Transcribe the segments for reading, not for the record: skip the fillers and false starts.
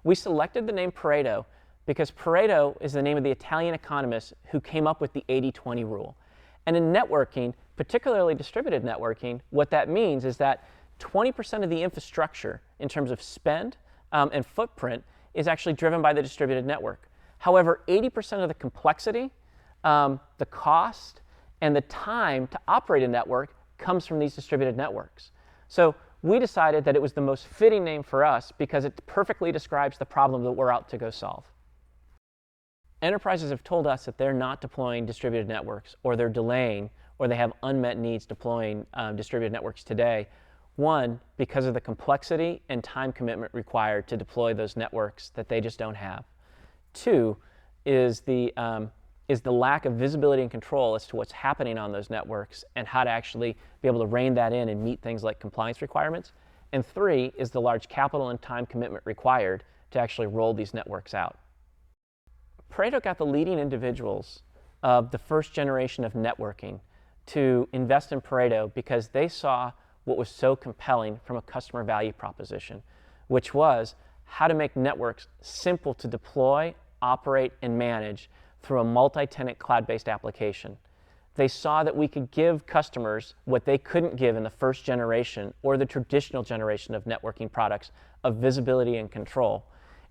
We selected the name Pareto because Pareto is the name of the Italian economist who came up with the 80-20 rule. And in networking, particularly distributed networking, what that means is that 20% of the infrastructure in terms of spend and footprint is actually driven by the distributed network. However, 80% of the complexity, the cost, and the time to operate a network comes from these distributed networks. So we decided that it was the most fitting name for us because it perfectly describes the problem that we're out to go solve. Enterprises have told us that they're not deploying distributed networks, or they're delaying, or they have unmet needs deploying distributed networks today. One, because of the complexity and time commitment required to deploy those networks that they just don't have. Two, is the lack of visibility and control as to what's happening on those networks and how to actually be able to rein that in and meet things like compliance requirements. And three, is the large capital and time commitment required to actually roll these networks out. Pareto got the leading individuals of the first generation of networking to invest in Pareto because they saw what was so compelling from a customer value proposition, which was how to make networks simple to deploy, operate, and manage through a multi-tenant cloud-based application. They saw that we could give customers what they couldn't give in the first generation or the traditional generation of networking products of visibility and control.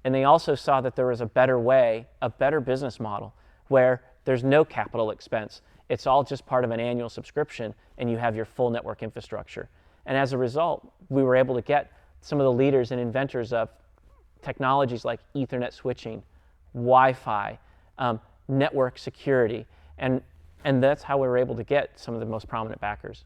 And they also saw that there was a better way, a better business model, where there's no capital expense. It's all just part of an annual subscription, and you have your full network infrastructure. And as a result, we were able to get some of the leaders and inventors of technologies like Ethernet switching, Wi-Fi, network security, and that's how we were able to get some of the most prominent backers.